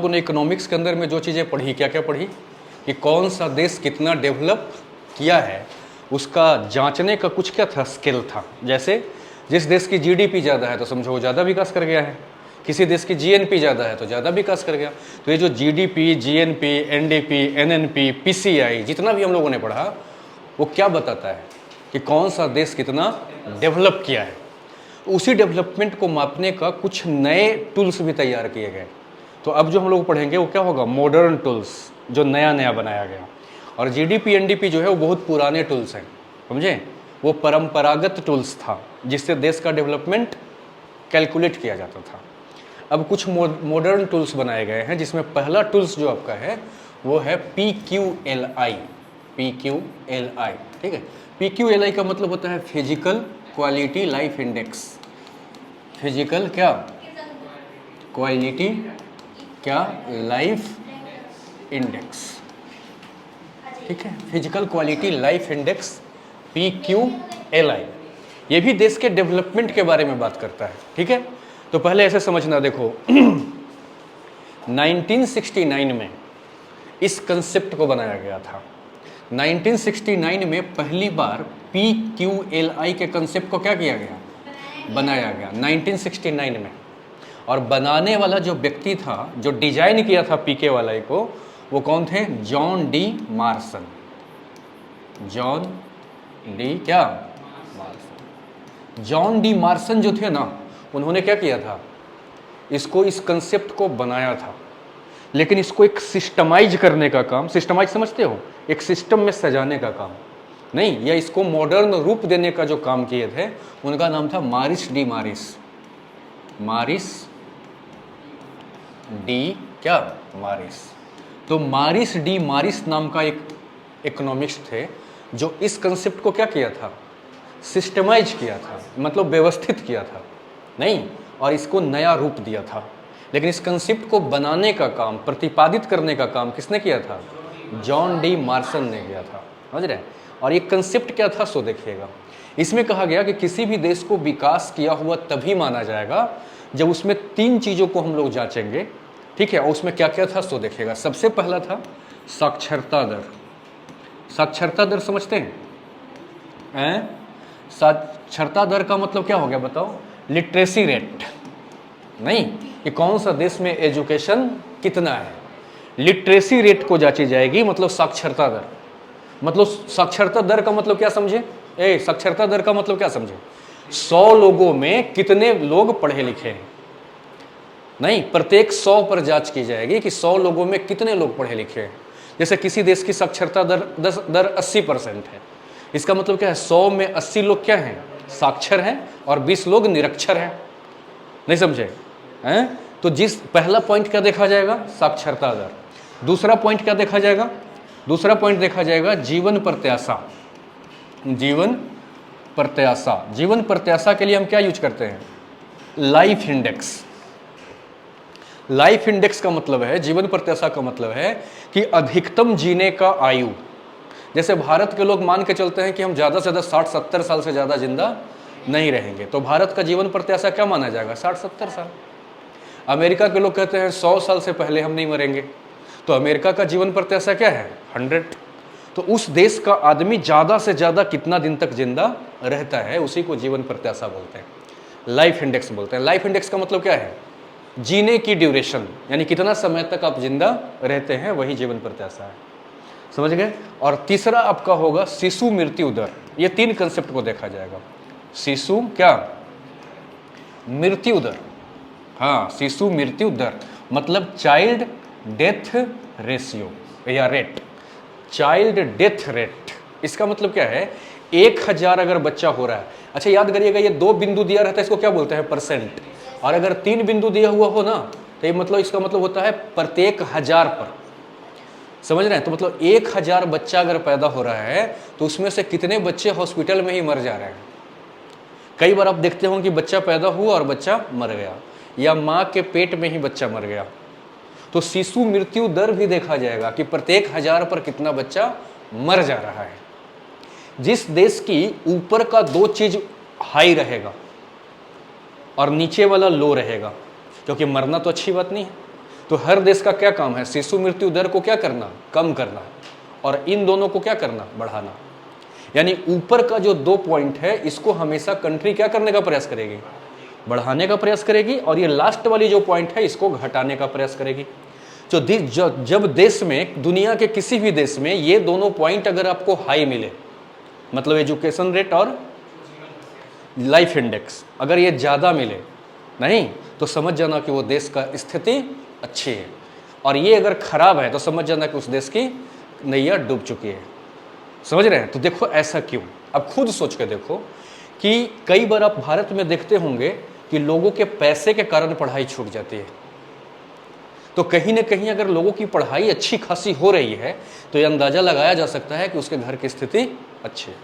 उन्होंने इकोनॉमिक्स के अंदर में जो चीज़ें पढ़ी, क्या क्या पढ़ी कि कौन सा देश कितना डेवलप किया है, उसका जांचने का कुछ क्या था, स्किल था। जैसे जिस देश की जीडीपी ज़्यादा है तो समझो वो ज़्यादा विकास कर गया है, किसी देश की जीएनपी ज़्यादा है तो ज़्यादा विकास कर गया। तो ये जो GDP, GNP, NDP, NNP, PCI जितना भी हम लोगों ने पढ़ा, वो क्या बताता है कि कौन सा देश कितना डेवलप किया है। उसी डेवलपमेंट को मापने का कुछ नए टूल्स भी तैयार किए गए। तो अब जो हम लोग पढ़ेंगे वो क्या होगा, मॉडर्न टूल्स, जो नया नया बनाया गया। और जीडीपी एनडीपी जो है वो बहुत पुराने टूल्स हैं, समझे। वो परंपरागत टूल्स था जिससे देश का डेवलपमेंट कैलकुलेट किया जाता था। अब कुछ मॉडर्न टूल्स बनाए गए हैं, जिसमें पहला टूल्स जो आपका है वो है PQLI। PQLI, ठीक है। PQLI का मतलब होता है physical quality life index. Physical क्या क्वालिटी क्या लाइफ इंडेक्स, ठीक है। Physical quality life index PQLI, ये भी देश के डेवलपमेंट के बारे में बात करता है, ठीक है। तो पहले ऐसे समझना, देखो 1969 में इस कंसेप्ट को बनाया गया था। 1969 में पहली बार PQLI के कंसेप्ट को क्या किया गया, बनाया गया 1969 में। और बनाने वाला जो व्यक्ति था, जो डिजाइन किया था PQLI को, वो कौन थे, John D Marsons. John D क्या मार्सन। जॉन डी मार्सन जो थे ना, उन्होंने क्या किया था, इसको, इस कंसेप्ट को बनाया था, लेकिन इसको एक सिस्टमाइज करने का काम, सिस्टमाइज समझते हो, एक सिस्टम में सजाने का काम नहीं, या इसको मॉडर्न रूप देने का जो काम किए थे, उनका नाम था मारिस डी मारिस। मारिस डी क्या मारिस। तो मारिस डी मारिस नाम का एक इकोनॉमिस्ट थे, जो इस कंसेप्ट को क्या किया था, सिस्टमाइज किया था, मतलब व्यवस्थित किया था नहीं, और इसको नया रूप दिया था। लेकिन इस कंसेप्ट को बनाने का काम, प्रतिपादित करने का काम किसने किया था, जॉन डी मार्सन ने किया था, समझ रहे हैं। और ये कंसेप्ट क्या था, सो देखिएगा। इसमें कहा गया कि किसी भी देश को विकास किया हुआ तभी माना जाएगा जब उसमें 3 चीज़ों को हम लोग जांचेंगे, ठीक है। और उसमें क्या क्या था, सो देखिएगा। सबसे पहला था साक्षरता दर। साक्षरता दर समझते हैं? साक्षरता दर का मतलब क्या हो गया, बताओ, लिटरेसी रेट नहीं, कि कौन सा देश में एजुकेशन कितना है। लिटरेसी रेट को जांची जाएगी, मतलब साक्षरता दर। मतलब साक्षरता दर का मतलब क्या समझे, साक्षरता दर का मतलब क्या समझे, 100 लोगों में कितने लोग पढ़े लिखे हैं नहीं, प्रत्येक 100 पर जांच की जाएगी कि 100 लोगों में कितने लोग पढ़े लिखे हैं। जैसे किसी देश की साक्षरता दर 80% है, इसका मतलब क्या है, 100 में 80 लोग क्या हैं, साक्षर हैं, और 20 लोग निरक्षर हैं। नहीं समझे हैं? तो जिस पहला पॉइंट क्या देखा जाएगा, साक्षरता दर। दूसरा पॉइंट क्या देखा जाएगा, दूसरा पॉइंट देखा जाएगा जीवन प्रत्याशा। जीवन प्रत्याशा, जीवन प्रत्याशा के लिए हम क्या यूज करते हैं, लाइफ इंडेक्स। लाइफ इंडेक्स का मतलब है, जीवन प्रत्याशा का मतलब है कि अधिकतम जीने का आयु। जैसे भारत के लोग मान के चलते हैं कि हम ज़्यादा से ज़्यादा 60-70 साल से ज़्यादा जिंदा नहीं रहेंगे, तो भारत का जीवन प्रत्याशा क्या माना जाएगा, 60-70 साल। अमेरिका के लोग कहते हैं 100 साल से पहले हम नहीं मरेंगे, तो अमेरिका का जीवन प्रत्याशा क्या है, 100। तो उस देश का आदमी ज़्यादा से ज़्यादा कितना दिन तक जिंदा रहता है, उसी को जीवन प्रत्याशा बोलते हैं, लाइफ इंडेक्स बोलते हैं। लाइफ इंडेक्स का मतलब क्या है, जीने की ड्यूरेशन, यानी कितना समय तक आप जिंदा रहते हैं, वही जीवन प्रत्याशा है, समझ गए। और तीसरा आपका होगा शिशु मृत्यु दर। ये 3 कंसेप्ट को देखा जाएगा। शिशु क्या मृत्यु दर, हाँ, शिशु मृत्यु दर मतलब चाइल्ड डेथ रेशियो या रेट, चाइल्ड डेथ रेट। इसका मतलब क्या है, 1000 अगर बच्चा हो रहा है, अच्छा याद करिएगा, ये 2 बिंदु दिया रहता है, इसको क्या बोलते हैं, परसेंट। और अगर 3 बिंदु दिया हुआ हो ना, तो ये मतलब, इसका मतलब होता है प्रत्येक 1000 पर, समझ रहे हैं। तो मतलब 1000 बच्चा अगर पैदा हो रहा है, तो उसमें से कितने बच्चे हॉस्पिटल में ही मर जा रहे हैं। कई बार आप देखते हो कि बच्चा पैदा हुआ और बच्चा मर गया, या माँ के पेट में ही बच्चा मर गया। तो शिशु मृत्यु दर भी देखा जाएगा कि प्रत्येक 1000 पर कितना बच्चा मर जा रहा है। जिस देश की ऊपर का 2 चीज हाई रहेगा और नीचे वाला लो रहेगा, क्योंकि मरना तो अच्छी बात नहीं है, तो हर देश का क्या काम है, शिशु मृत्यु दर को क्या करना, कम करना, और इन दोनों को क्या करना, बढ़ाना। यानी ऊपर का जो 2 पॉइंट है इसको हमेशा कंट्री क्या करने का प्रयास करेगी, बढ़ाने का प्रयास करेगी, और ये लास्ट वाली जो पॉइंट है इसको घटाने का प्रयास करेगी। तो जब देश में, दुनिया के किसी भी देश में ये दोनों पॉइंट अगर आपको हाई मिले, मतलब एजुकेशन रेट और लाइफ इंडेक्स अगर ये ज़्यादा मिले नहीं, तो समझ जाना कि वो देश का स्थिति अच्छी है, और ये अगर खराब है तो समझ जाना कि उस देश की नैया डूब चुकी है। समझ रहे हैं? तो देखो ऐसा क्यों, अब खुद सोच के देखो कि कई बार आप भारत में देखते होंगे कि लोगों के पैसे के कारण पढ़ाई छूट जाती है। तो कहीं ना कहीं अगर लोगों की पढ़ाई अच्छी खासी हो रही है तो ये अंदाजा लगाया जा सकता है कि उसके घर की स्थिति अच्छी है।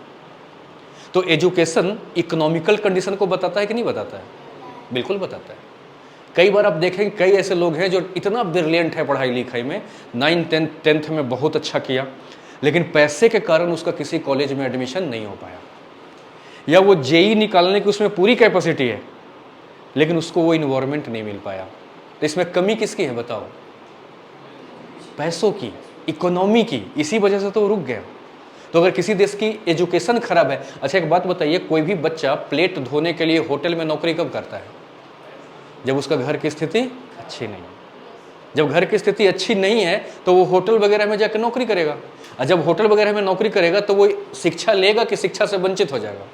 तो एजुकेशन इकोनॉमिकल कंडीशन को बताता है कि नहीं बताता है? बिल्कुल बताता है। कई बार आप देखेंगे कई ऐसे लोग हैं जो इतना ब्रिलियंट है पढ़ाई लिखाई में, 9th 10th में बहुत अच्छा किया, लेकिन पैसे के कारण उसका किसी कॉलेज में एडमिशन नहीं हो पाया, या वो जेई निकालने की उसमें पूरी कैपेसिटी है लेकिन उसको वो इन्वायरमेंट नहीं मिल पाया। तो इसमें कमी किसकी है बताओ? पैसों की, इकोनॉमी की। इसी वजह से तो वो रुक गया। तो अगर किसी देश की एजुकेशन खराब है, अच्छा एक बात बताइए, कोई भी बच्चा प्लेट धोने के लिए होटल में नौकरी कब करता है? जब उसका घर की स्थिति अच्छी नहीं है। जब घर की स्थिति अच्छी नहीं है तो वो होटल वगैरह में जाकर नौकरी करेगा, और जब होटल वगैरह में नौकरी करेगा तो वो शिक्षा लेगा कि शिक्षा से वंचित हो जाएगा।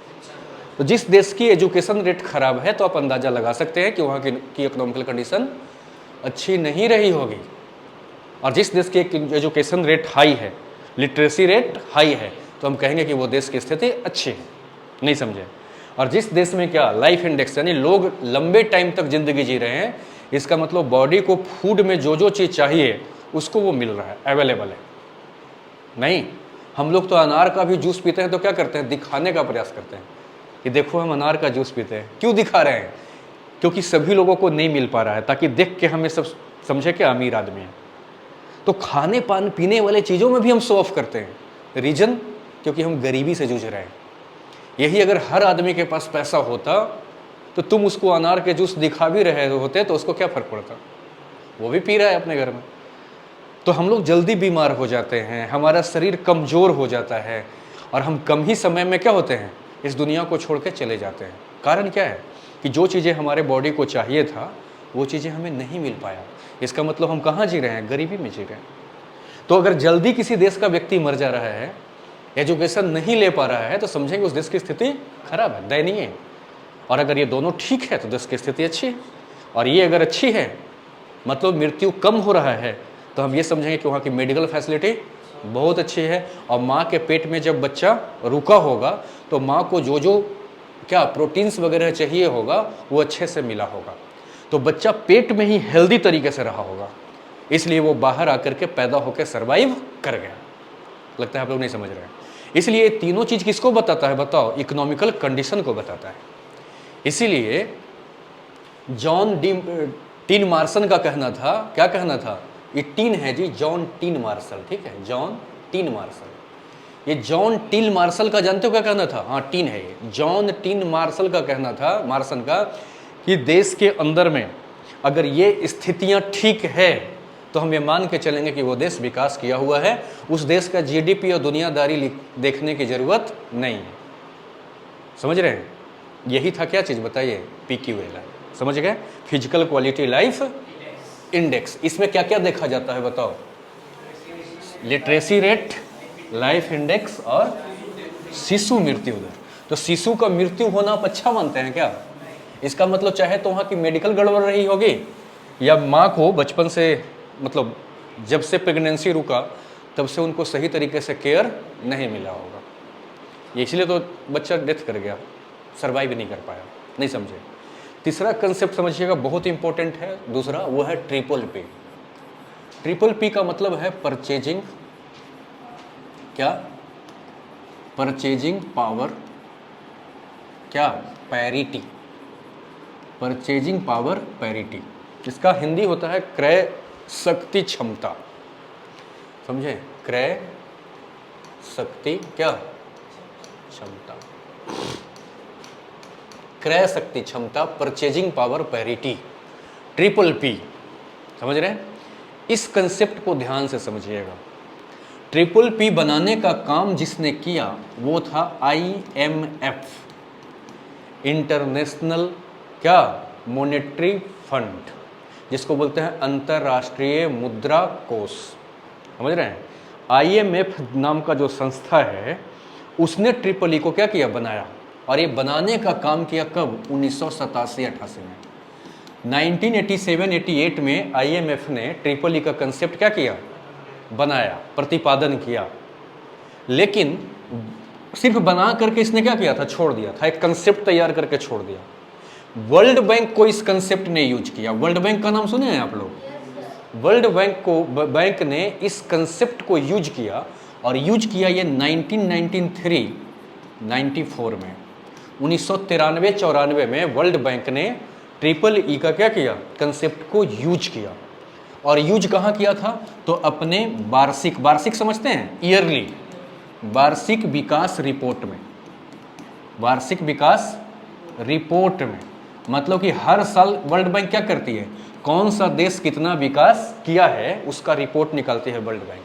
तो जिस देश की एजुकेशन रेट खराब है तो आप अंदाजा लगा सकते हैं कि वहाँ की इकोनॉमिकल कंडीशन अच्छी नहीं रही होगी। और जिस देश की एजुकेशन रेट हाई है, लिटरेसी रेट हाई है, तो हम कहेंगे कि वो देश की स्थिति अच्छी है। नहीं समझे? और जिस देश में क्या लाइफ इंडेक्स, यानी लोग लंबे टाइम तक जिंदगी जी रहे हैं, इसका मतलब बॉडी को फूड में जो जो चीज़ चाहिए उसको वो मिल रहा है, अवेलेबल है। नहीं, हम लोग तो अनार का भी जूस पीते हैं तो क्या करते हैं, दिखाने का प्रयास करते हैं कि देखो हम अनार का जूस पीते हैं। क्यों दिखा रहे हैं? क्योंकि सभी लोगों को नहीं मिल पा रहा है, ताकि देख के हमें सब समझे कि अमीर आदमी है। तो खाने पान पीने वाले चीज़ों में भी हम शो ऑफ करते हैं। रीजन? क्योंकि हम गरीबी से जूझ रहे हैं। यही अगर हर आदमी के पास पैसा होता तो तुम उसको अनार के जूस दिखा भी रहे होते तो उसको क्या फ़र्क पड़ता? वो भी पी रहा है अपने घर में। तो हम लोग जल्दी बीमार हो जाते हैं, हमारा शरीर कमज़ोर हो जाता है, और हम कम ही समय में क्या होते हैं, इस दुनिया को छोड़ के चले जाते हैं। कारण क्या है कि जो चीज़ें हमारे बॉडी को चाहिए था वो चीज़ें हमें नहीं मिल पाया। इसका मतलब हम कहाँ जी रहे हैं? गरीबी में जी रहे हैं। तो अगर जल्दी किसी देश का व्यक्ति मर जा रहा है, एजुकेशन नहीं ले पा रहा है, तो समझेंगे उस देश की स्थिति खराब है, दयनीय है। और अगर ये दोनों ठीक है तो देश की स्थिति अच्छी है। और ये अगर अच्छी है मतलब मृत्यु कम हो रहा है, तो हम ये समझेंगे कि वहाँ की मेडिकल फैसिलिटी बहुत अच्छी है। और माँ के पेट में जब बच्चा रुका होगा तो माँ को जो जो क्या प्रोटीन्स वगैरह चाहिए होगा वो अच्छे से मिला होगा। तो बच्चा पेट में ही हेल्दी तरीके से रहा होगा, इसलिए वो बाहर आकर के पैदा होकर सर्वाइव कर गया। लगता है आप लोग नहीं समझ रहे हैं। इसलिए तीनों चीज़ किसको बताता है बताओ? इकोनॉमिकल कंडीशन को बताता है। इसीलिए जॉन टीन मार्शन का कहना था, क्या कहना था? ये टीन है जी, जॉन टीन मार्शल, ठीक है, जॉन टीन मार्शल। ये जॉन टीन मार्शल का जानते हो क्या कहना था? हाँ टीन है ये। जॉन टीन मार्शल का कहना था, मार्शन का, कि देश के अंदर में अगर ये स्थितियां ठीक है तो हम ये मान के चलेंगे कि वो देश विकास किया हुआ है। उस देश का जीडीपी और दुनियादारी देखने की जरूरत नहीं है। समझ रहे हैं? यही था क्या चीज़ बताइए? PQLI। समझ गए? Physical quality life index. इसमें क्या क्या देखा जाता है बताओ? लिटरेसी रेट, लाइफ इंडेक्स और शिशु मृत्यु दर। तो शिशु का मृत्यु होना आप अच्छा मानते हैं क्या? इसका मतलब चाहे तो वहाँ की मेडिकल गड़बड़ रही होगी, या माँ को बचपन से मतलब जब से प्रेगनेंसी रुका तब से उनको सही तरीके से केयर नहीं मिला होगा, ये इसलिए तो बच्चा डेथ कर गया, सर्वाइव नहीं कर पाया। नहीं समझे? तीसरा कंसेप्ट समझिएगा, बहुत इंपॉर्टेंट है। दूसरा वो है ट्रिपल पी। ट्रिपल पी का मतलब है परचेजिंग, क्या? परचेजिंग पावर, क्या? पैरिटी। Purchasing power parity. इसका हिंदी होता है क्रय शक्ति क्षमता। समझे? क्रय शक्ति क्या? क्षमता। क्रय शक्ति क्षमता, purchasing power parity, triple P. समझ रहे हैं? इस कंसेप्ट को ध्यान से समझिएगा। ट्रिपल पी बनाने का काम जिसने किया वो था IMF, इंटरनेशनल क्या मॉनेटरी फंड, जिसको बोलते हैं अंतर्राष्ट्रीय मुद्रा कोष। समझ रहे हैं? IMF नाम का जो संस्था है उसने ट्रिपल ई को क्या किया, बनाया। और ये बनाने का काम किया कब? 1987-88 में। 1987-88 में IMF ने ट्रिपल ई का कंसेप्ट क्या किया, बनाया, प्रतिपादन किया। लेकिन सिर्फ बना करके इसने क्या किया था, छोड़ दिया था, एक कंसेप्ट तैयार करके छोड़ दिया। वर्ल्ड बैंक को इस कंसेप्ट ने यूज किया। वर्ल्ड बैंक का नाम सुने हैं आप लोग? वर्ल्ड बैंक ने इस कंसेप्ट को यूज किया, और यूज किया ये 1993-94 में। 1993-94 में वर्ल्ड बैंक ने ट्रिपल ई का क्या किया, कंसेप्ट को यूज किया। और यूज कहाँ किया था? तो अपने वार्षिक समझते हैं, ईयरली वार्षिक विकास रिपोर्ट में। वार्षिक विकास रिपोर्ट में मतलब कि हर साल वर्ल्ड बैंक क्या करती है, कौन सा देश कितना विकास किया है उसका रिपोर्ट निकालती है वर्ल्ड बैंक।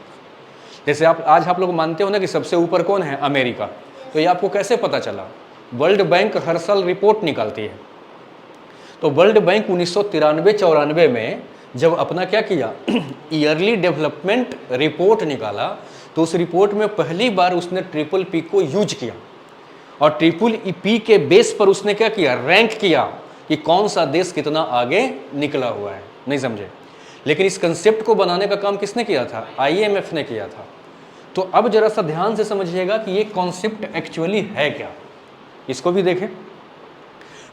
जैसे आज आप लोग मानते हो ना कि सबसे ऊपर कौन है, अमेरिका, तो ये आपको कैसे पता चला? वर्ल्ड बैंक हर साल रिपोर्ट निकालती है। तो वर्ल्ड बैंक 1993-94 में जब अपना क्या किया, ईयरली डेवलपमेंट रिपोर्ट निकाला, तो उस रिपोर्ट में पहली बार उसने ट्रिपल पी को यूज किया। और ट्रिपल पी के बेस पर उसने क्या किया, रैंक किया कि कौन सा देश कितना आगे निकला हुआ है। नहीं समझे? लेकिन इस कंसेप्ट को बनाने का काम किसने किया था? IMF ने किया था। तो अब जरा सा ध्यान से समझिएगा कि ये कॉन्सेप्ट एक्चुअली है क्या, इसको भी देखें।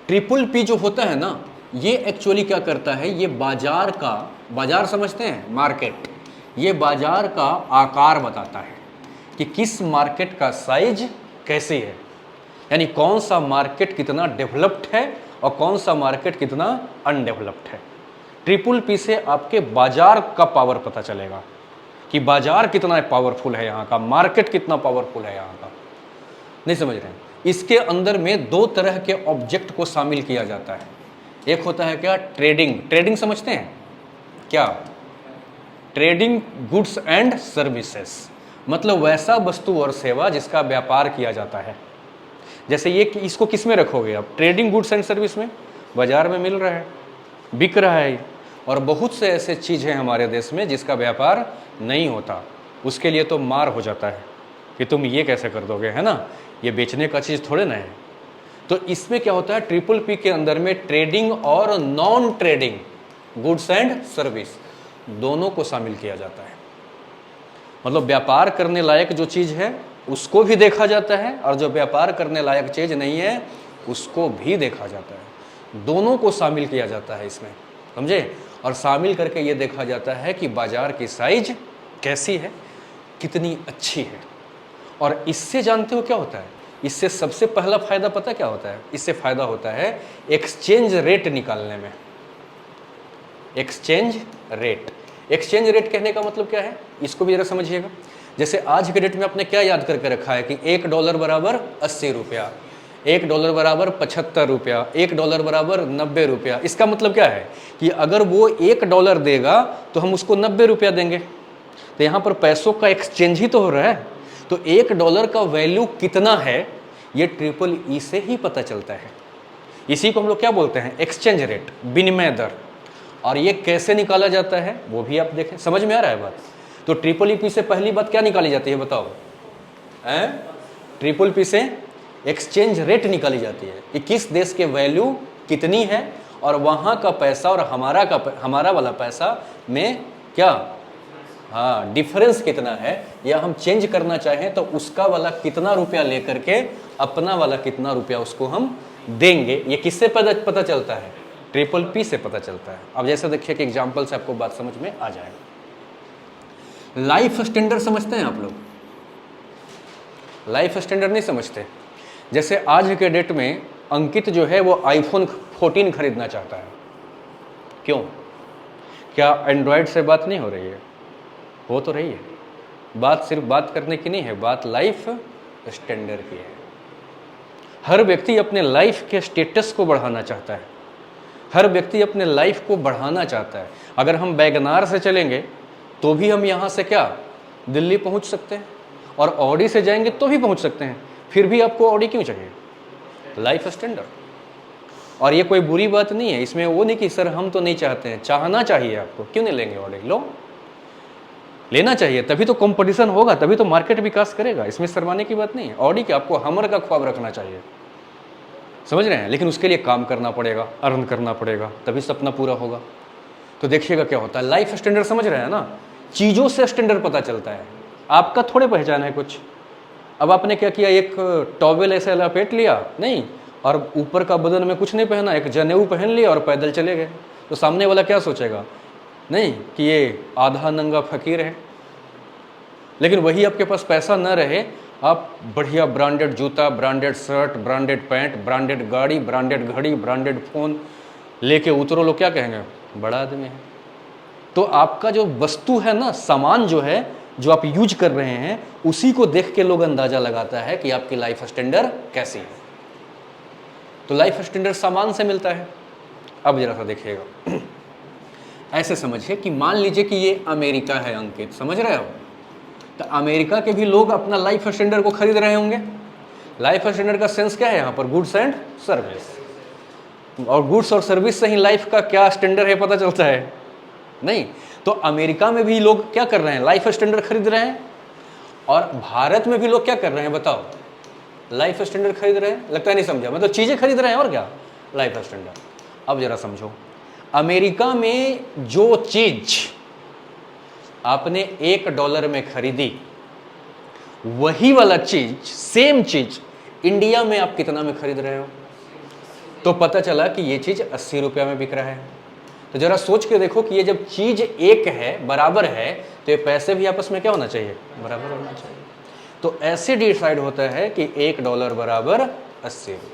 ट्रिपल पी जो होता है ना, ये एक्चुअली क्या करता है, ये बाजार समझते हैं, मार्केट, ये बाजार का आकार बताता है कि किस मार्केट का साइज कैसी है, यानी कौन सा मार्केट कितना डेवलप्ड है और कौन सा मार्केट कितना अनडेवलप्ड है। ट्रिपल पी से आपके बाजार का पावर पता चलेगा कि बाजार कितना पावरफुल है यहाँ का, मार्केट कितना पावरफुल है यहाँ का। नहीं समझ रहे हैं? इसके अंदर में दो तरह के ऑब्जेक्ट को शामिल किया जाता है। एक होता है क्या, ट्रेडिंग समझते हैं क्या? ट्रेडिंग गुड्स एंड सर्विसेज, मतलब वैसा वस्तु और सेवा जिसका व्यापार किया जाता है। जैसे ये इसको किस में रखोगे आप, ट्रेडिंग गुड्स एंड सर्विस में, बाजार में मिल रहा है, बिक रहा है। और बहुत से ऐसे चीज़ हैं हमारे देश में जिसका व्यापार नहीं होता, उसके लिए तो मार हो जाता है कि तुम ये कैसे कर दोगे, है ना, ये बेचने का चीज़ थोड़े ना है। तो इसमें क्या होता है, ट्रिपल पी के अंदर में ट्रेडिंग और non trading goods and service दोनों को शामिल किया जाता है। मतलब व्यापार करने लायक जो चीज़ है उसको भी देखा जाता है, और जो व्यापार करने लायक चीज़ नहीं है उसको भी देखा जाता है। दोनों को शामिल किया जाता है इसमें, समझे? और शामिल करके ये देखा जाता है कि बाजार की साइज कैसी है, कितनी अच्छी है। और इससे जानते हो क्या होता है, इससे सबसे पहला फायदा पता क्या होता है? इससे फायदा होता है एक्सचेंज रेट निकालने में। एक्सचेंज रेट कहने का मतलब क्या है, इसको भी जरा समझिएगा। जैसे आज के डेट में आपने क्या याद करके रखा है कि $1 बराबर 80 रुपया, $1 बराबर 75 रुपया, $1 बराबर 90 रुपया। इसका मतलब क्या है कि अगर वो $1 देगा तो हम उसको 90 रुपया देंगे। तो यहाँ पर पैसों का एक्सचेंज ही तो हो रहा है। तो $1 का वैल्यू कितना है ये ट्रिपल ई से ही पता चलता है। इसी को हम लोग क्या बोलते हैं, एक्सचेंज रेट, विनिमय दर। और ये कैसे निकाला जाता है वो भी आप देखें, समझ में आ रहा है बात? तो ट्रिपल ई पी से पहली बात क्या निकाली जाती है बताओ? ट्रिपल पी से एक्सचेंज रेट निकाली जाती है कि किस देश के वैल्यू कितनी है और वहाँ का पैसा और हमारा वाला पैसा में क्या, हाँ, डिफरेंस कितना है, या हम चेंज करना चाहें तो उसका वाला कितना रुपया लेकर के अपना वाला कितना रुपया उसको हम देंगे। ये किससे पता चलता है? ट्रिपल पी से पता चलता है। अब जैसे देखिए कि एग्जाम्पल से आपको बात समझ में आ जाएगा। लाइफ स्टैंडर्ड समझते हैं आप लोग? लाइफ स्टैंडर्ड नहीं समझते? जैसे आज के डेट में अंकित जो है वो iPhone 14 खरीदना चाहता है, क्यों? क्या एंड्रॉयड से बात नहीं हो रही है? हो तो रही है। बात सिर्फ बात करने की नहीं है, बात लाइफ स्टैंडर्ड की है। हर व्यक्ति अपने लाइफ के स्टेटस को बढ़ाना चाहता है, हर व्यक्ति अपने लाइफ को बढ़ाना चाहता है। अगर हम वैगनार से चलेंगे तो भी हम यहाँ से क्या दिल्ली पहुँच सकते हैं, और ऑडी से जाएंगे तो भी पहुँच सकते हैं। फिर भी आपको ऑडी क्यों चाहिए? Life standard. और ये कोई बुरी बात नहीं है, इसमें वो नहीं कि सर हम तो नहीं चाहते हैं, चाहना चाहिए आपको। क्यों नहीं लेंगे ऑडी? लो, लेना चाहिए, तभी तो कंपटीशन होगा, तभी तो मार्केट विकास करेगा। इसमें शर्माने की बात नहीं है। ऑडी क्या, आपको हमर का ख्वाब रखना चाहिए, समझ रहे हैं? लेकिन उसके लिए काम करना पड़ेगा, अर्न करना पड़ेगा, तभी सपना पूरा होगा। तो देखिएगा क्या होता है, लाइफ स्टैंडर्ड समझ रहे हैं ना, चीज़ों से स्टैंडर्ड पता चलता है। आपका थोड़े पहचान है कुछ। अब आपने क्या किया, एक टॉवेल ऐसे लपेट लिया नहीं, और ऊपर का बदन में कुछ नहीं पहना, एक जनेऊ पहन लिया और पैदल चले गए, तो सामने वाला क्या सोचेगा? नहीं कि ये आधा नंगा फकीर है। लेकिन वही आपके पास पैसा न रहे, आप बढ़िया ब्रांडेड जूता, branded shirt, branded pant, branded गाड़ी, ब्रांडेड घड़ी, ब्रांडेड फ़ोन लेके उतरो, लोग क्या कहेंगे? बड़ा आदमी है। तो आपका जो वस्तु है ना, सामान जो है, जो आप यूज कर रहे हैं, उसी को देख के लोग अंदाजा लगाता है कि आपकी लाइफ स्टैंडर्ड कैसी है। तो लाइफ स्टैंडर्ड सामान से मिलता है। अब जरा सा देखिएगा, ऐसे समझिए कि मान लीजिए कि ये अमेरिका है अंकित, समझ रहे हो? तो अमेरिका के भी लोग अपना लाइफ स्टैंडर्ड को खरीद रहे होंगे। लाइफ स्टैंडर्ड का सेंस क्या है यहाँ पर? Goods and service. और गुड्स और सर्विस से ही लाइफ का क्या स्टैंडर्ड है पता चलता है, नहीं? तो अमेरिका में भी लोग क्या कर रहे हैं? लाइफ स्टैंडर्ड खरीद रहे हैं। और भारत में भी लोग क्या कर रहे हैं बताओ? लाइफ स्टैंडर्ड खरीद रहे हैं। लगता है नहीं समझा, मतलब चीज़ें खरीद रहे हैं और क्या? Life standard. अब जरा समझो, अमेरिका में जो चीज आपने $1 में खरीदी, वही वाला चीज, सेम चीज इंडिया में आप कितना में खरीद रहे हो? तो पता चला कि ये चीज 80 रुपया में बिक रहा है। तो जरा सोच के देखो कि ये जब चीज एक है, बराबर है, तो ये पैसे भी आपस में क्या होना चाहिए? बराबर होना चाहिए। तो ऐसे डिसाइड होता है कि $1 बराबर 80 रुपया।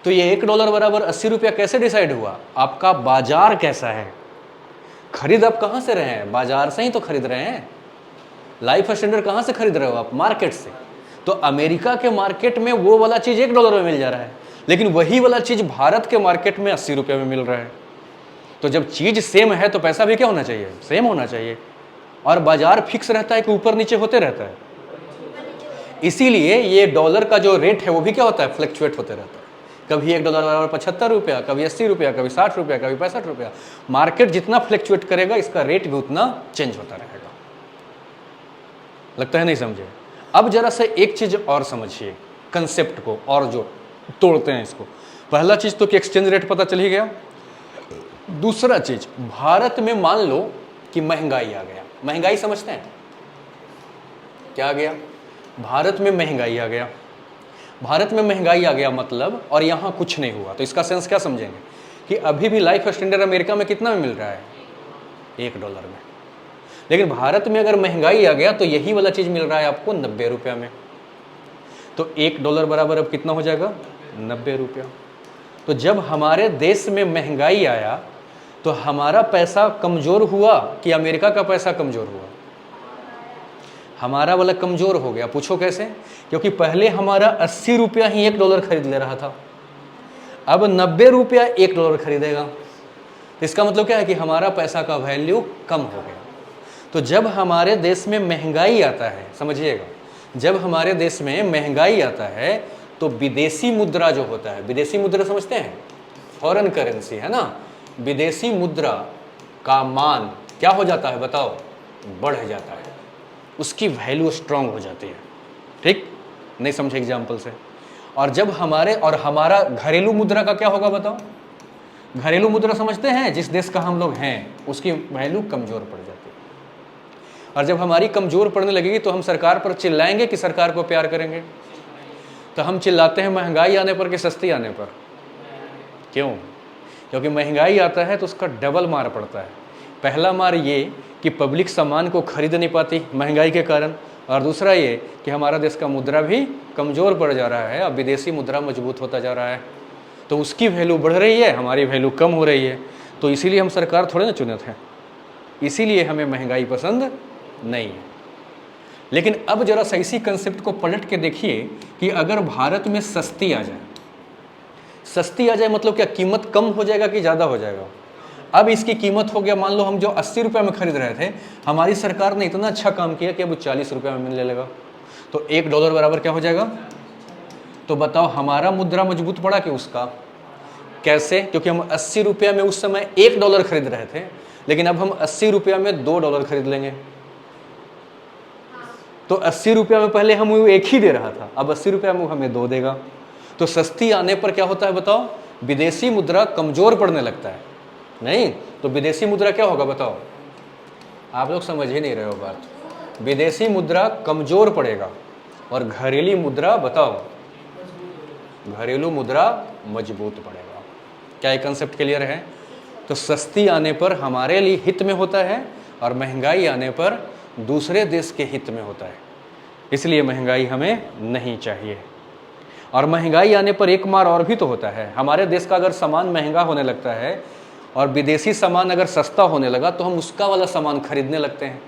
तो ये $1 बराबर 80 रुपया कैसे डिसाइड हुआ? आपका बाजार कैसा है? खरीद आप कहां से रहे हैं? बाजार से ही तो खरीद रहे हैं। लाइफ स्टैंडर्ड कहां से खरीद रहे हो आप? मार्केट से। तो अमेरिका के मार्केट में वो वाला चीज $1 में मिल जा रहा है, लेकिन वही वाला चीज भारत के मार्केट में 80 रुपये में मिल रहा है। तो जब चीज सेम है तो पैसा भी क्या होना चाहिए? सेम होना चाहिए। और बाजार फिक्स रहता है कि ऊपर नीचे होते रहता है। इसीलिए ये डॉलर का जो रेट है वो भी क्या होता है? फ्लक्चुएट होते रहता है। कभी $1 बराबर 75 रुपया, कभी 80 रुपया, कभी 60 रुपया, कभी 65 रुपया। मार्केट जितना फ्लक्चुएट करेगा, इसका रेट भी उतना चेंज होता रहेगा। लगता है नहीं समझे? अब जरा से एक चीज और समझिए, कंसेप्ट को और जो तोड़ते हैं इसको। पहला चीज तो कि एक्सचेंज रेट पता चल ही गया। दूसरा चीज, भारत में मान लो कि महंगाई आ गया। महंगाई समझते हैं क्या आ गया? भारत में महंगाई आ गया। भारत में महंगाई आ गया मतलब, और यहाँ कुछ नहीं हुआ, तो इसका सेंस क्या समझेंगे? कि अभी भी लाइफ स्टैंडर्ड अमेरिका में कितना में मिल रहा है? $1 में। लेकिन भारत में अगर महंगाई आ गया तो यही वाला चीज मिल रहा है आपको 90 रुपया में। तो $1 बराबर अब कितना हो जाएगा? 90 रुपया। तो जब हमारे देश में महंगाई आया तो हमारा पैसा कमजोर हुआ कि अमेरिका का पैसा कमजोर हुआ? हमारा वाला कमजोर हो गया। पूछो कैसे? क्योंकि पहले हमारा 80 रुपया ही $1 खरीद ले रहा था, अब 90 रुपया $1 खरीदेगा। इसका मतलब क्या है कि हमारा पैसा का वैल्यू कम हो गया। तो जब हमारे देश में महंगाई आता है, समझिएगा, जब हमारे देश में महंगाई आता है तो विदेशी मुद्रा जो होता है, विदेशी मुद्रा समझते हैं? फॉरेन करेंसी है ना। विदेशी मुद्रा का मान क्या हो जाता है बताओ? बढ़ जाता है, उसकी वैल्यू स्ट्रांग हो जाती है। ठीक, नहीं समझे एग्जाम्पल से? और जब हमारा घरेलू मुद्रा का क्या होगा बताओ? घरेलू मुद्रा समझते हैं? जिस देश का हम लोग हैं उसकी वैल्यू कमजोर पड़ जाती है। और जब हमारी कमजोर पड़ने लगेगी तो हम सरकार पर चिल्लाएंगे कि सरकार को प्यार करेंगे? तो हम चिल्लाते हैं महंगाई आने पर कि सस्ती आने पर? क्यों? क्योंकि महंगाई आता है तो उसका डबल मार पड़ता है। पहला मार ये कि पब्लिक सामान को खरीद नहीं पाती महंगाई के कारण, और दूसरा ये कि हमारा देश का मुद्रा भी कमज़ोर पड़ जा रहा है, अब विदेशी मुद्रा मजबूत होता जा रहा है, तो उसकी वैल्यू बढ़ रही है, हमारी वैल्यू कम हो रही है। तो इसीलिए हम सरकार थोड़े ना चुने थे, इसीलिए हमें महंगाई पसंद नहीं है। लेकिन अब जरा सा इसी कंसेप्ट को पलट के देखिए कि अगर भारत में सस्ती आ जाए, सस्ती आ जाए मतलब क्या? कीमत कम हो जाएगा कि ज़्यादा हो जाएगा? अब इसकी कीमत हो गया, मान लो हम जो 80 रुपये में खरीद रहे थे, हमारी सरकार ने इतना अच्छा काम किया कि अब 40 रुपये में मिलने लगा, तो $1 बराबर क्या हो जाएगा? तो बताओ हमारा मुद्रा मजबूत पड़ा कि उसका? कैसे? क्योंकि हम 80 रुपये में उस समय $1 खरीद रहे थे, लेकिन अब हम 80 रुपये में $2 खरीद लेंगे। तो 80 रुपये में पहले हम वो एक ही दे रहा था, अब 80 रुपये में हमें 2 देगा। तो सस्ती आने पर क्या होता है बताओ? विदेशी मुद्रा कमजोर पड़ने लगता है। नहीं तो विदेशी मुद्रा क्या होगा बताओ? आप लोग समझ ही नहीं रहे हो बात। विदेशी मुद्रा कमजोर पड़ेगा और घरेलू मुद्रा बताओ, घरेलू मुद्रा मजबूत पड़ेगा। क्या ये कंसेप्ट क्लियर है? तो सस्ती आने पर हमारे लिए हित में होता है और महंगाई आने पर दूसरे देश के हित में होता है। इसलिए महंगाई हमें नहीं चाहिए। और महंगाई आने पर एक मार और भी तो होता है। हमारे देश का अगर सामान महंगा होने लगता है और विदेशी सामान अगर सस्ता होने लगा तो हम उसका वाला सामान खरीदने लगते हैं।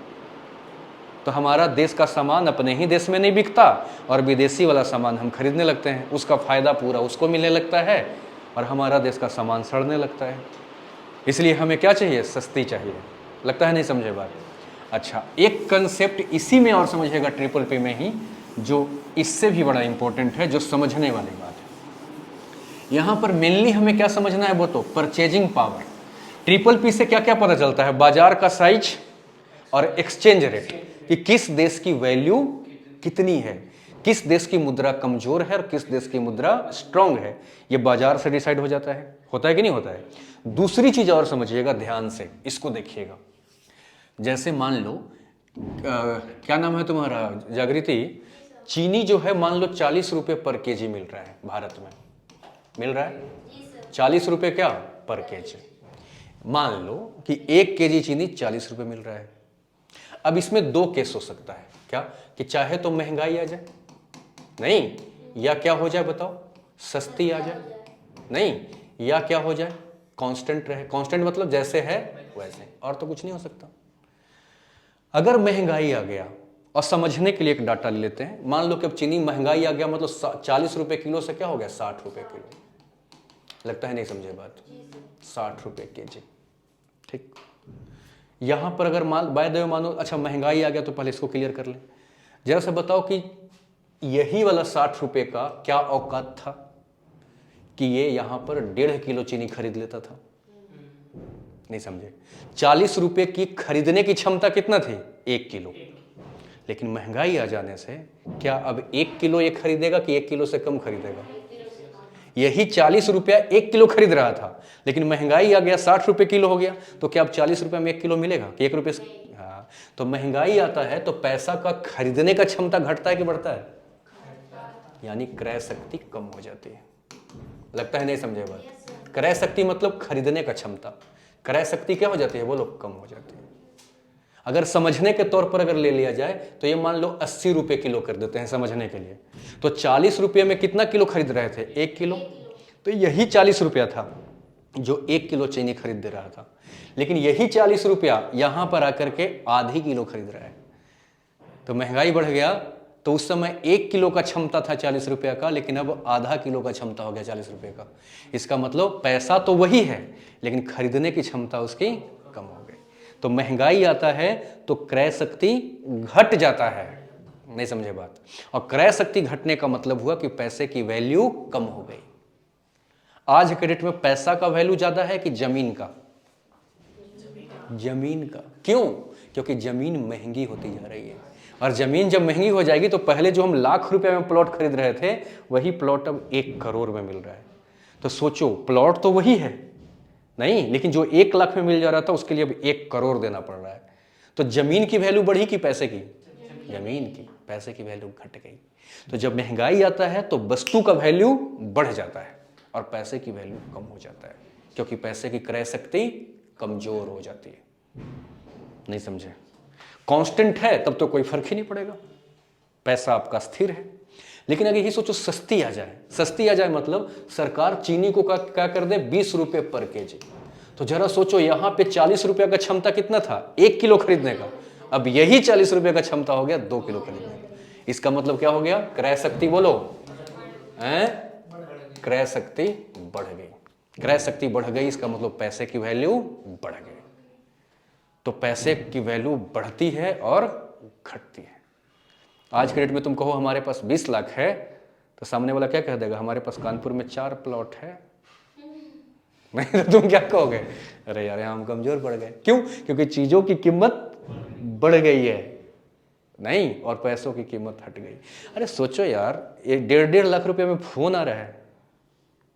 तो हमारा देश का सामान अपने ही देश में नहीं बिकता और विदेशी वाला सामान हम खरीदने लगते हैं। उसका फायदा पूरा उसको मिलने लगता है और हमारा देश का सामान सड़ने लगता है। इसलिए हमें क्या चाहिए? सस्ती चाहिए। लगता है नहीं समझे बात? अच्छा, एक कंसेप्ट इसी में और समझिएगा ट्रिपल में ही, जो इससे भी बड़ा इंपॉर्टेंट है, जो समझने वाली बात है। यहां पर मेनली हमें क्या समझना है वो तो परचेजिंग पावर। ट्रिपल से क्या क्या पता चलता है? बाजार का साइज और एक्सचेंज रेट, कि किस देश की वैल्यू कितनी है, किस देश की मुद्रा कमजोर है और किस देश की मुद्रा स्ट्रांग है, ये बाजार से डिसाइड हो जाता है। होता है कि नहीं होता है? दूसरी चीज और समझिएगा ध्यान से, इसको देखिएगा। जैसे मान लो क्या नाम है तुम्हारा? जागृति। चीनी जो है मान लो 40 रुपये पर केजी मिल रहा है भारत में, मिल रहा है 40 रुपये क्या पर केजी। मान लो कि 1 केजी चीनी 40 रुपये मिल रहा है। अब इसमें 2 केस हो सकता है। क्या? कि चाहे तो महंगाई आ जाए, नहीं, या क्या हो जाए बताओ? सस्ती आ जाए, नहीं, या क्या हो जाए? कांस्टेंट रहे। कांस्टेंट मतलब जैसे है वैसे, और तो कुछ नहीं हो सकता। अगर महंगाई आ गया, और समझने के लिए एक डाटा ले लेते हैं, मान लो कि अब चीनी महंगाई आ गया मतलब 40 रुपये किलो से क्या हो गया? 60 रुपये किलो। लगता है नहीं समझे बात? 60 रुपये केजी। ठीक, यहां पर अगर बाय द वे मानो, अच्छा महंगाई आ गया तो पहले इसको क्लियर कर लें। जरा से बताओ कि यही वाला 60 रुपये का क्या औकात था कि ये यहां पर 1.5 किलो चीनी खरीद लेता था? नहीं समझे? 40 रुपये की खरीदने की क्षमता कितना थी? 1 किलो। लेकिन महंगाई आ जाने से क्या अब 1 किलो ये खरीदेगा कि 1 किलो से कम खरीदेगा? यही 40 रुपया 1 किलो खरीद रहा था, लेकिन महंगाई आ गया 60 रुपये किलो हो गया, तो क्या अब 40 रुपये में 1 किलो मिलेगा कि 1 रुपये से? हाँ, तो महंगाई आता है तो पैसा का खरीदने का क्षमता घटता है कि बढ़ता है? यानी क्रय शक्ति कम हो जाती है। लगता है नहीं समझे बात? क्रय शक्ति मतलब खरीदने का क्षमता, क्रय शक्ति क्या हो जाती है? बोलो, कम हो जाती है। अगर समझने के तौर पर अगर ले लिया जाए तो ये मान लो 80 रुपये किलो कर देते हैं समझने के लिए, तो 40 रुपये में कितना किलो खरीद रहे थे? 1 किलो। तो यही 40 रुपया था जो 1 किलो चीनी खरीद दे रहा था, लेकिन यही 40 रुपया यहां पर आकर के आधी किलो खरीद रहा है। तो महंगाई बढ़ गया, तो उस समय 1 किलो का क्षमता था 40 रुपये का, लेकिन अब आधा किलो का क्षमता हो गया 40 रुपये का। इसका मतलब पैसा तो वही है, लेकिन खरीदने की क्षमता उसकी कम हो गई। तो महंगाई आता है तो क्रय शक्ति घट जाता है। नहीं समझे बात? और क्रय शक्ति घटने का मतलब हुआ कि पैसे की वैल्यू कम हो गई। आज के डेट में पैसा का वैल्यू ज्यादा है कि जमीन का? जमीन का। क्यों? क्योंकि जमीन महंगी होती जा रही है, और जमीन जब महंगी हो जाएगी तो पहले जो हम लाख रुपए में प्लॉट खरीद रहे थे, वही प्लॉट अब 1 करोड़ में मिल रहा है। तो सोचो, प्लॉट तो वही है, नहीं, लेकिन जो 1 लाख में मिल जा रहा था उसके लिए अब 1 करोड़ देना पड़ रहा है। तो जमीन की वैल्यू बढ़ी कि पैसे की? जमीन की। पैसे की वैल्यू घट गई। तो जब महंगाई आता है तो वस्तु का वैल्यू बढ़ जाता है और पैसे की वैल्यू कम हो जाता है, क्योंकि पैसे की क्रय शक्ति कमजोर हो जाती है। नहीं समझे? कांस्टेंट है तब तो कोई फर्क ही नहीं पड़ेगा, पैसा आपका स्थिर है। लेकिन अगर यही सोचो सस्ती आ जाए, सस्ती आ जाए मतलब सरकार चीनी को क्या कर दे? 20 रुपये पर केजी। तो जरा सोचो, यहां पे 40 रुपये का क्षमता कितना था? 1 किलो खरीदने का। अब यही 40 रुपये का क्षमता हो गया 2 किलो खरीदने का। इसका मतलब क्या हो गया? क्रय शक्ति, बोलो, क्रय शक्ति बढ़ गई। क्रय शक्ति बढ़ गई, इसका मतलब पैसे की वैल्यू बढ़ गई। तो पैसे की वैल्यू बढ़ती है और घटती है। आज के डेट में तुम कहो हमारे पास 20 लाख है, तो सामने वाला क्या कह देगा, हमारे पास कानपुर में 4 प्लॉट है। नहीं तो तुम क्या कहोगे, अरे यार हम कमजोर पड़ गए। क्यों? क्योंकि चीजों की कीमत बढ़ गई है, नहीं, और पैसों की कीमत हट गई। अरे सोचो यार, ये 1.5 लाख रुपए में फोन आ रहा है।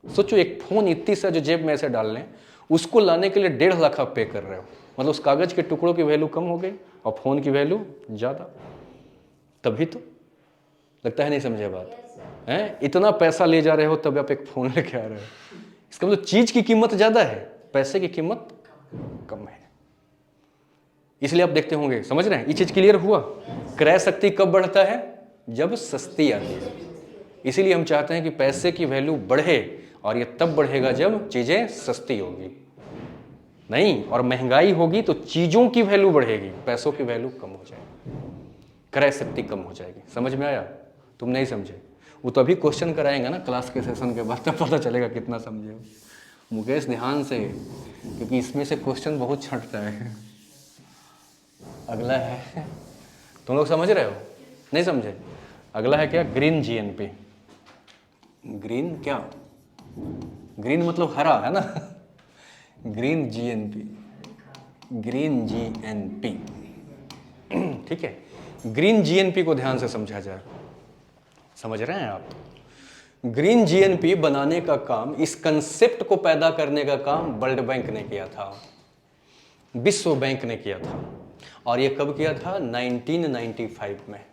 सोचो एक फोन इतनी सा जो जेब में ऐसे डाल लें, उसको लाने के लिए 1.5 लाख आप पे कर रहे हो। मतलब उस कागज के टुकड़ों की वैल्यू कम हो गई और फोन की वैल्यू ज्यादा। तभी तो लगता है नहीं समझे बात है। इतना पैसा ले जा रहे हो तब आप एक फोन लेके आ रहे हो। इसका मतलब चीज की कीमत ज्यादा है, पैसे की कीमत कम है। इसलिए आप देखते होंगे, समझ रहे हैं, ये चीज क्लियर हुआ। क्रय शक्ति कब बढ़ता है? जब सस्ती आती है। इसीलिए हम चाहते हैं कि पैसे की वैल्यू बढ़े, और ये तब बढ़ेगा जब चीजें सस्ती होगी। नहीं, और महंगाई होगी तो चीजों की वैल्यू बढ़ेगी, पैसों की वैल्यू कम हो जाएगी, क्रय शक्ति कम हो जाएगी। समझ में आया? तुम नहीं समझे, वो तो अभी क्वेश्चन कराएंगे ना क्लास के सेशन के बाद, तब पता चलेगा कितना समझे हो। मुकेश ध्यान से, क्योंकि इसमें से क्वेश्चन बहुत छंटता है। अगला है, तुम लोग समझ रहे हो? नहीं समझे? अगला है क्या? Green GNP. ग्रीन क्या? ग्रीन मतलब हरा है ना। ग्रीन जीएनपी, ग्रीन जीएनपी, ठीक है। ग्रीन जीएनपी को ध्यान से समझा जाए। समझ रहे हैं आप? ग्रीन जीएनपी बनाने का काम, इस कंसेप्ट को पैदा करने का काम वर्ल्ड बैंक ने किया था, विश्व बैंक ने किया था। और ये कब किया था? 1995 में,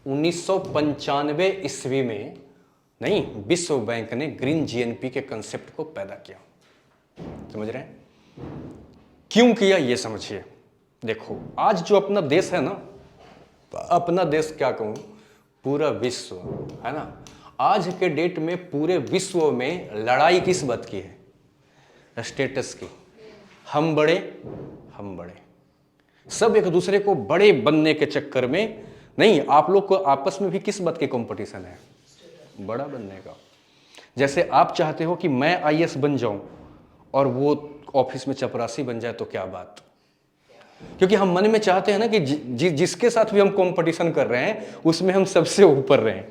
1995 ईस्वी में, नहीं, विश्व बैंक ने ग्रीन जीएनपी के कंसेप्ट को पैदा किया। समझ रहे हैं? क्यों किया ये समझिए। देखो आज जो अपना देश है ना, अपना देश क्या कहूं, पूरा विश्व है ना, आज के डेट में पूरे विश्व में लड़ाई किस बात की है? स्टेटस की। हम बड़े, हम बड़े, सब एक दूसरे को बड़े बनने के चक्कर में। नहीं, आप लोग को आपस में भी किस बात की कंपटीशन है? बड़ा बनने का। जैसे आप चाहते हो कि मैं आईएएस बन जाऊं और वो ऑफिस में चपरासी बन जाए, तो क्या बात। क्योंकि हम मन में चाहते हैं ना कि जिसके साथ भी हम कंपटीशन कर रहे हैं उसमें हम सबसे ऊपर रहें।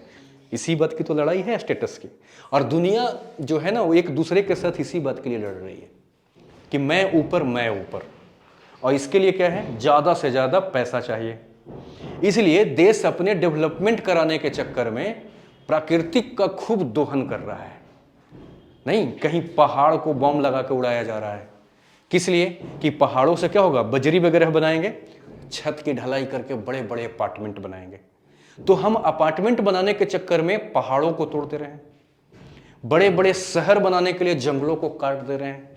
इसी बात की तो लड़ाई है, स्टेटस की। और दुनिया जो है ना, वो एक दूसरे के साथ इसी बात के लिए लड़ रही है कि मैं ऊपर, मैं ऊपर। और इसके लिए क्या है? ज्यादा से ज्यादा पैसा चाहिए। इसलिए देश अपने डेवलपमेंट कराने के चक्कर में प्राकृतिक का खूब दोहन कर रहा है। नहीं, कहीं पहाड़ को बम लगा के उड़ाया जा रहा है। किस लिए? कि पहाड़ों से क्या होगा, बजरी वगैरह बनाएंगे, छत की ढलाई करके बड़े बड़े अपार्टमेंट बनाएंगे। तो हम अपार्टमेंट बनाने के चक्कर में पहाड़ों को तोड़ दे रहे हैं, बड़े बड़े शहर बनाने के लिए जंगलों को काट दे रहे हैं।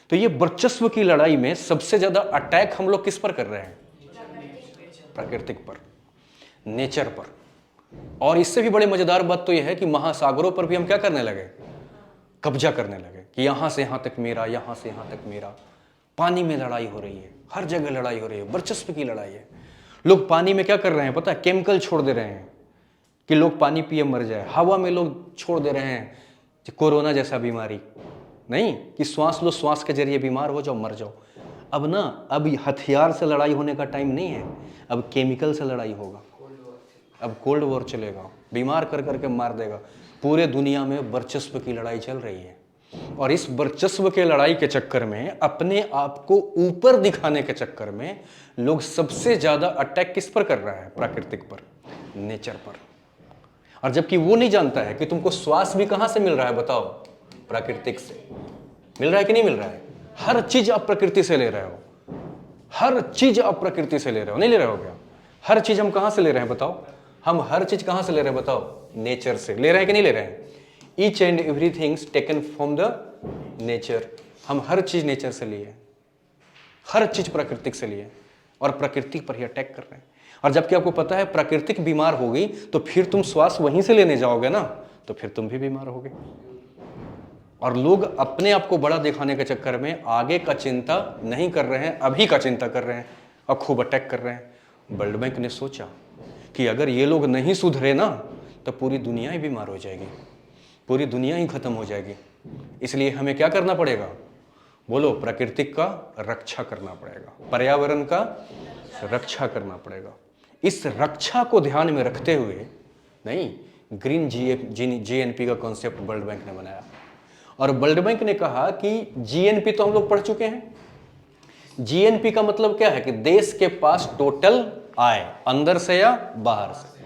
तो ये वर्चस्व की लड़ाई में सबसे ज्यादा अटैक हम लोग किस पर कर रहे हैं? प्राकृतिक पर, नेचर पर। और इससे भी बड़ी मजेदार बात तो यह है कि महासागरों पर भी हम क्या करने लगे? कब्जा करने लगे कि यहां से यहां तक मेरा, यहां से यहां तक मेरा। पानी में लड़ाई हो रही है, हर जगह लड़ाई हो रही है, वर्चस्व की लड़ाई है। लोग पानी में क्या कर रहे हैं पता है? केमिकल छोड़ दे रहे हैं कि लोग पानी पिए मर जाए। हवा में लोग छोड़ दे रहे हैं कोरोना जैसा बीमारी, नहीं कि श्वास लो, श्वास के जरिए बीमार हो जाओ, मर जाओ। अब ना, अब हथियार से लड़ाई होने का टाइम नहीं है, अब केमिकल से लड़ाई होगा। अब कोल्ड वॉर चलेगा, बीमार कर करके मार देगा। पूरे दुनिया में वर्चस्व की लड़ाई चल रही है। और इस वर्चस्व के लड़ाई के चक्कर में, अपने आप को ऊपर दिखाने के चक्कर में, लोग सबसे ज्यादा अटैक किस पर कर रहा है? प्राकृतिक पर, नेचर पर। और जबकि वो नहीं जानता है कि तुमको श्वास भी कहां से मिल रहा है, बताओ? प्राकृतिक से मिल रहा है कि नहीं मिल रहा है? हर चीज आप प्रकृति से ले रहे हो, हर चीज आप प्रकृति से ले रहे हो, नहीं ले रहे हो क्या? हर चीज हम कहां से ले रहे हैं बताओ? हम हर चीज कहां से ले रहे हैं बताओ? नेचर से ले रहे हैं कि नहीं ले रहे हैं? Each and everything's taken from the nature. हम हर चीज नेचर से लिए, हर चीज प्राकृतिक से लिए, और प्रकृति पर ही अटैक कर रहे हैं। और जबकि आपको पता है प्राकृतिक बीमार हो गई तो फिर तुम श्वास वहीं से लेने जाओगे ना, तो फिर तुम भी बीमार होगे। और लोग अपने आप को बड़ा दिखाने के चक्कर में आगे का चिंता नहीं कर रहे हैं, अभी का चिंता कर रहे हैं और खूब अटैक कर रहे हैं। वर्ल्ड बैंक ने सोचा कि अगर ये लोग नहीं सुधरे ना, तो पूरी दुनिया ही बीमार हो जाएगी, पूरी दुनिया ही खत्म हो जाएगी। इसलिए हमें क्या करना पड़ेगा? बोलो, प्रकृति का रक्षा करना पड़ेगा, पर्यावरण का रक्षा करना पड़ेगा। इस रक्षा को ध्यान में रखते हुए नहीं ग्रीन जीएनपी का कॉन्सेप्ट वर्ल्ड बैंक ने बनाया। और वर्ल्ड बैंक ने कहा कि जीएनपी तो हम लोग पढ़ चुके हैं। जीएनपी का मतलब क्या है कि देश के पास टोटल आय, अंदर से या बाहर से,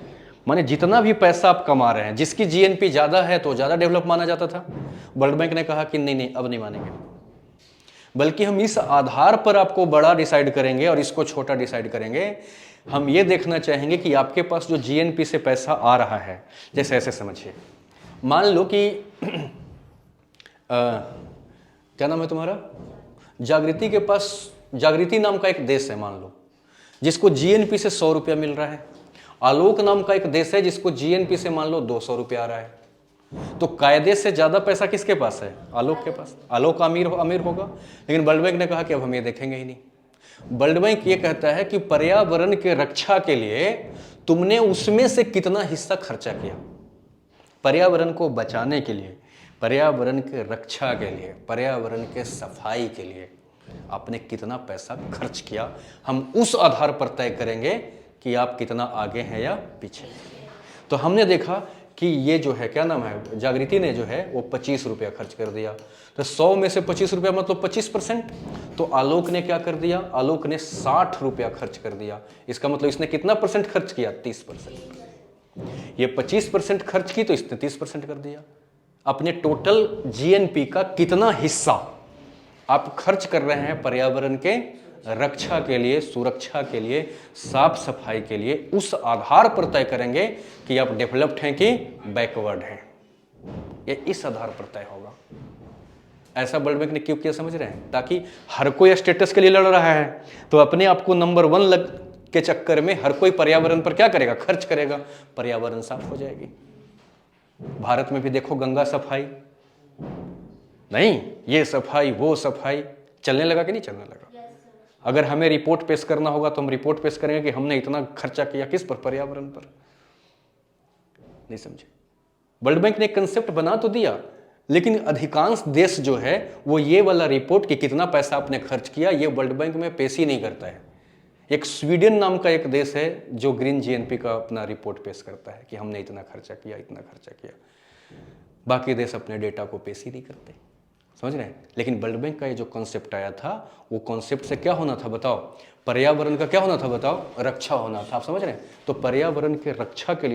माने जितना भी पैसा आप कमा रहे हैं, जिसकी जीएनपी ज्यादा है तो ज्यादा डेवलप माना जाता था। वर्ल्ड बैंक ने कहा कि नहीं नहीं, अब नहीं मानेंगे, बल्कि हम इस आधार पर आपको बड़ा डिसाइड करेंगे और इसको छोटा डिसाइड करेंगे। हम ये देखना चाहेंगे कि आपके पास जो जीएनपी से पैसा आ रहा है, जैसे ऐसे समझिए, मान लो कि क्या नाम है तुम्हारा? जागृति के पास, जागृति नाम का एक देश है मान लो, जिसको जीएनपी से 100 रुपया मिल रहा है। आलोक नाम का एक देश है जिसको जीएनपी से मान लो 200 रुपया आ रहा है। तो कायदे से ज्यादा पैसा किसके पास है? आलोक के पास। आलोक अमीर होगा। लेकिन वर्ल्ड बैंक ने कहा कि अब हम ये देखेंगे ही नहीं। वर्ल्ड बैंक ये कहता है कि पर्यावरण के रक्षा के लिए तुमने उसमें से कितना हिस्सा खर्चा किया, पर्यावरण को बचाने के लिए, पर्यावरण के रक्षा के लिए, पर्यावरण के सफाई के लिए आपने कितना पैसा खर्च किया। हम उस आधार पर तय करेंगे कि आप कितना आगे हैं या पीछे। तो हमने देखा कि ये जो है, क्या नाम है, जागृति ने जो है वो 25 रुपया खर्च कर दिया। तो 100 में से 25 रुपया मतलब 25%। तो आलोक ने क्या कर दिया? आलोक ने 60 रुपया खर्च कर दिया। इसका मतलब इसने कितना परसेंट खर्च किया? 30%। ये 25% खर्च की तो इसने 30% कर दिया। अपने टोटल जीएनपी का कितना हिस्सा आप खर्च कर रहे हैं पर्यावरण के रक्षा के लिए, सुरक्षा के लिए, साफ सफाई के लिए, उस आधार पर तय करेंगे कि आप डेवलप्ड हैं कि बैकवर्ड हैं। ये इस आधार पर तय होगा। ऐसा वर्ल्ड बैंक ने क्यों किया समझ रहे हैं? ताकि हर कोई स्टेटस के लिए लड़ रहा है तो अपने आप को नंबर 1 लग के चक्कर में हर कोई पर्यावरण पर क्या करेगा? खर्च करेगा, पर्यावरण साफ हो जाएगी। भारत में भी देखो, गंगा सफाई नहीं, ये सफाई वो सफाई, चलने लगा कि नहीं चलने लगा? अगर हमें रिपोर्ट पेश करना होगा तो हम रिपोर्ट पेश करेंगे कि हमने इतना खर्चा किया, किस पर? पर्यावरण पर। नहीं समझे? वर्ल्ड बैंक ने कंसेप्ट बना तो दिया, लेकिन अधिकांश देश जो है वो ये वाला रिपोर्ट कि कितना पैसा आपने खर्च किया, ये वर्ल्ड बैंक में पेश ही नहीं करता है। एक स्वीडन नाम का एक देश है जो ग्रीन जीएनपी का अपना रिपोर्ट पेश करता है कि हमने इतना खर्चा किया, इतना खर्चा किया। बाकी देश अपने डेटा को पेश ही नहीं करते, समझ रहे हैं? लेकिन वर्ल्ड बैंक का ये जो कॉन्सेप्ट आया था, वो कॉन्सेप्ट से क्या होना था बताओ? पर्यावरण का क्या होना था बताओ? रक्षा होना था। आप समझ रहे हैं? तो पर्यावरण के रक्षा के लिए